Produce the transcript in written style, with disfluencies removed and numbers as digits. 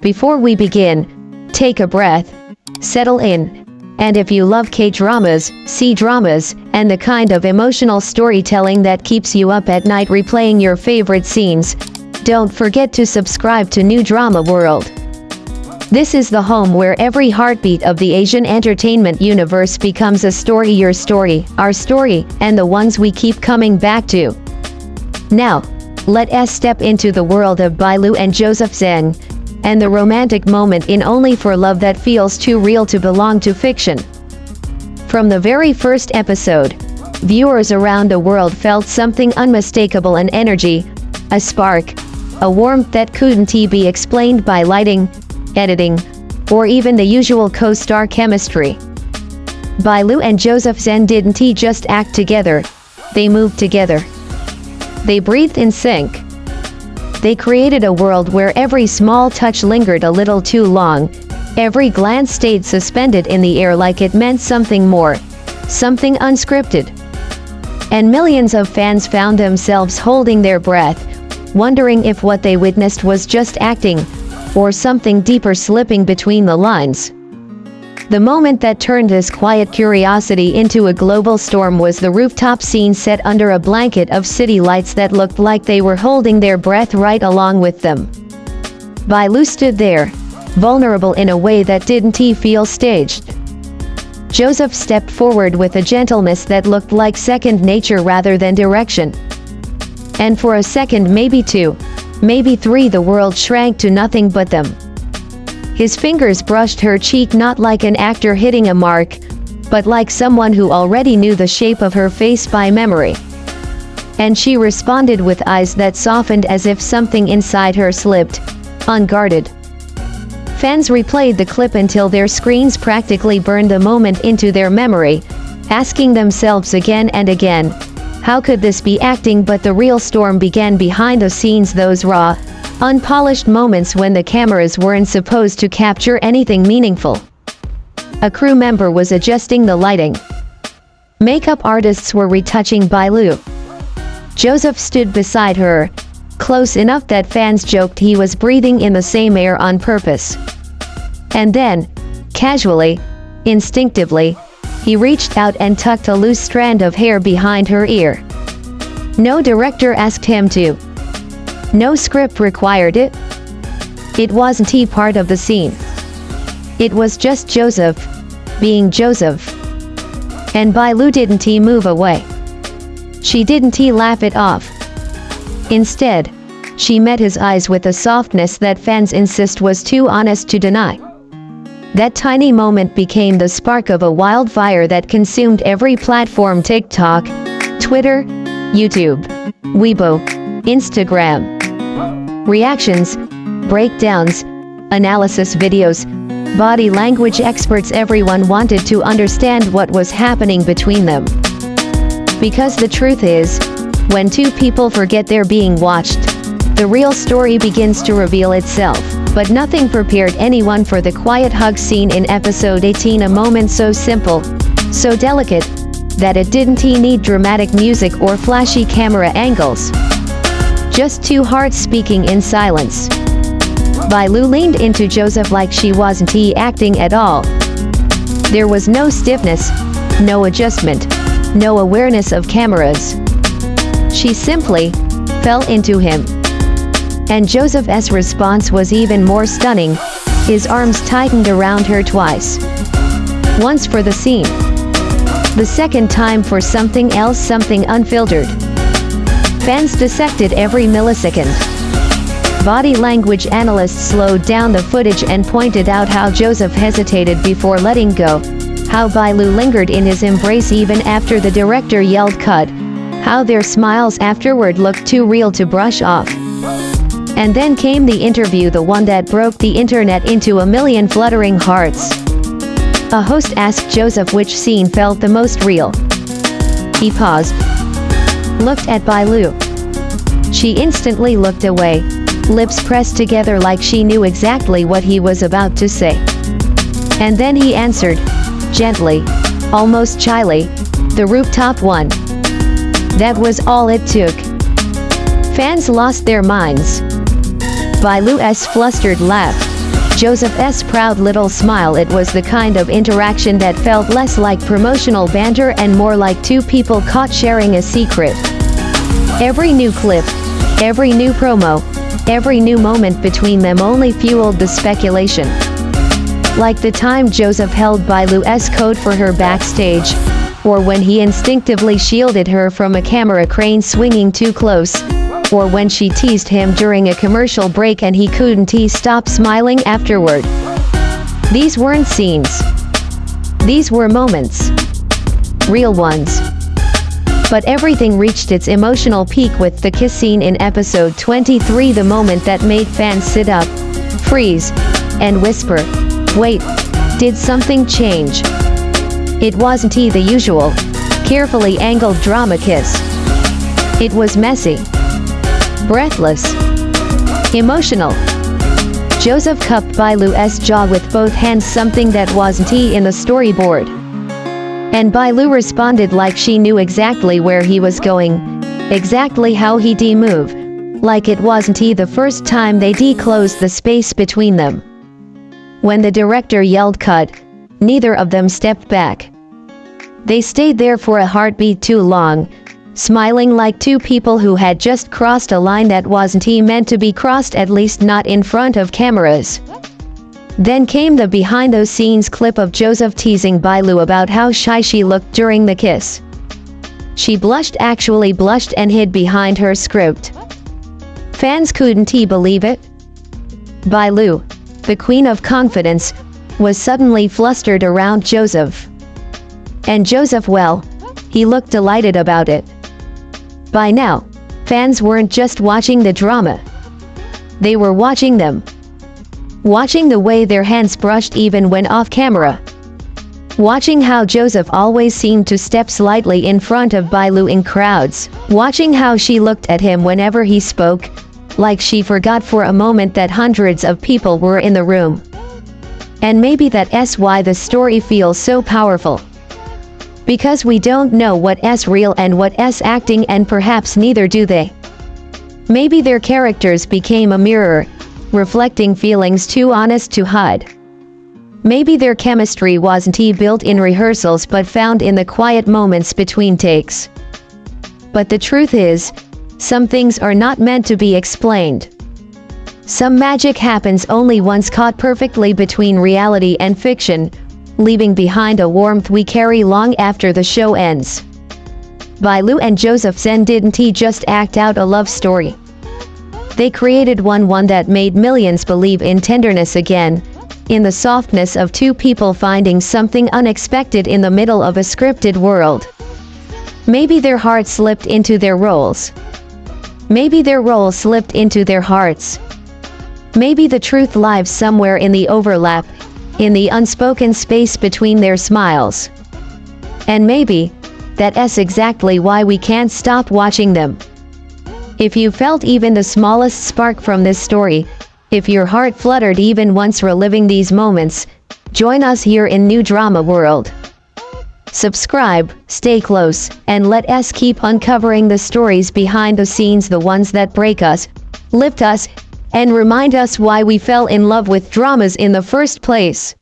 Before we begin, take a breath, settle in, and if you love K-dramas, C-dramas, and the kind of emotional storytelling that keeps you up at night replaying your favorite scenes, don't forget to subscribe to New Drama World. This is the home where every heartbeat of the Asian entertainment universe becomes a story, your story, our story, and the ones we keep coming back to. Now, let us step into the world of Bailu and Joseph Zeng, and the romantic moment in Only for Love that feels too real to belong to fiction. From the very first episode, viewers around the world felt something unmistakable, an energy, a spark, a warmth that couldn't be explained by lighting, editing, or even the usual co-star chemistry. Bailu and Joseph Zeng didn't just act together, they moved together. They breathed in sync. They created a world where every small touch lingered a little too long, every glance stayed suspended in the air like it meant something more, something unscripted. And millions of fans found themselves holding their breath, wondering if what they witnessed was just acting, or something deeper slipping between the lines. The moment that turned this quiet curiosity into a global storm was the rooftop scene set under a blanket of city lights that looked like they were holding their breath right along with them. Bailu stood there, vulnerable in a way that didn't feel staged. Joseph stepped forward with a gentleness that looked like second nature rather than direction. And for a second, maybe two, maybe three, the world shrank to nothing but them. His fingers brushed her cheek not like an actor hitting a mark, but like someone who already knew the shape of her face by memory. And she responded with eyes that softened as if something inside her slipped, unguarded. Fans replayed the clip until their screens practically burned the moment into their memory, asking themselves again and again, how could this be acting? But the real storm began behind the scenes, those raw, unpolished moments when the cameras weren't supposed to capture anything meaningful. A crew member was adjusting the lighting. Makeup artists were retouching Bailu. Joseph stood beside her, close enough that fans joked he was breathing in the same air on purpose. And then, casually, instinctively, he reached out and tucked a loose strand of hair behind her ear. No director asked him to. No script required it. It wasn't part of the scene. It was just Joseph, being Joseph. And Bailu didn't move away. She didn't laugh it off. Instead, she met his eyes with a softness that fans insist was too honest to deny. That tiny moment became the spark of a wildfire that consumed every platform: TikTok, Twitter, YouTube, Weibo, Instagram. Reactions, breakdowns, analysis videos, body language experts, everyone wanted to understand what was happening between them. Because the truth is, when two people forget they're being watched, the real story begins to reveal itself. But nothing prepared anyone for the quiet hug scene in episode 18, a moment so simple, so delicate, that it didn't need dramatic music or flashy camera angles. Just two hearts speaking in silence. Bailu leaned into Joseph like she wasn't acting at all. There was no stiffness, no adjustment, no awareness of cameras. She simply fell into him. And Joseph's response was even more stunning. His arms tightened around her twice. Once for the scene. The second time for something else, something unfiltered. Fans dissected every millisecond. Body language analysts slowed down the footage and pointed out how Joseph hesitated before letting go, how Bailu lingered in his embrace even after the director yelled cut, how their smiles afterward looked too real to brush off. And then came the interview, the one that broke the internet into a million fluttering hearts. A host asked Joseph which scene felt the most real. He paused, looked at Bailu. She instantly looked away, lips pressed together like she knew exactly what he was about to say. And then he answered, gently, almost shyly, the rooftop one. That was all it took. Fans lost their minds. Bailu's flustered laugh, Joseph's proud little smile. It was the kind of interaction that felt less like promotional banter and more like two people caught sharing a secret. Every new clip, every new promo, every new moment between them only fueled the speculation. Like the time Joseph held Bailu's coat for her backstage, or when he instinctively shielded her from a camera crane swinging too close, or when she teased him during a commercial break and he couldn't stop smiling afterward. These weren't scenes. These were moments. Real ones. But everything reached its emotional peak with the kiss scene in episode 23, the moment that made fans sit up, freeze, and whisper, "Wait, did something change?" It wasn't the usual, carefully angled drama kiss. It was messy, breathless, emotional. Joseph cupped Bailu's jaw with both hands, something that wasn't in the storyboard. And Bailu responded like she knew exactly where he was going, exactly how he'd move, like it wasn't the first time they'd closed the space between them. When the director yelled cut, neither of them stepped back. They stayed there for a heartbeat too long, smiling like two people who had just crossed a line that wasn't meant to be crossed, at least not in front of cameras. Then came the behind-the-scenes clip of Joseph teasing Bailu about how shy she looked during the kiss. She blushed, actually blushed, and hid behind her script. Fans couldn't believe it. Bailu, the queen of confidence, was suddenly flustered around Joseph. And Joseph, well, he looked delighted about it. By now, fans weren't just watching the drama. They were watching them. Watching the way their hands brushed even when off camera. Watching how Joseph always seemed to step slightly in front of Bailu in crowds. Watching how she looked at him whenever he spoke, like she forgot for a moment that hundreds of people were in the room. And maybe that's why the story feels so powerful. Because we don't know what's real and what's acting, and perhaps neither do they. Maybe their characters became a mirror, reflecting feelings too honest to hide. Maybe their chemistry wasn't built in rehearsals but found in the quiet moments between takes. But the truth is, some things are not meant to be explained. Some magic happens only once, caught perfectly between reality and fiction, leaving behind a warmth we carry long after the show ends. Bailu and Joseph Zeng didn't just act out a love story. They created one that made millions believe in tenderness again, in the softness of two people finding something unexpected in the middle of a scripted world. Maybe their hearts slipped into their roles. Maybe their roles slipped into their hearts. Maybe the truth lives somewhere in the overlap, in the unspoken space between their smiles. And maybe that's exactly why we can't stop watching them. If you felt even the smallest spark from this story, if your heart fluttered even once reliving these moments, join us here in New Drama World. Subscribe, stay close, and let us keep uncovering the stories behind the scenes, the ones that break us, lift us, and remind us why we fell in love with dramas in the first place.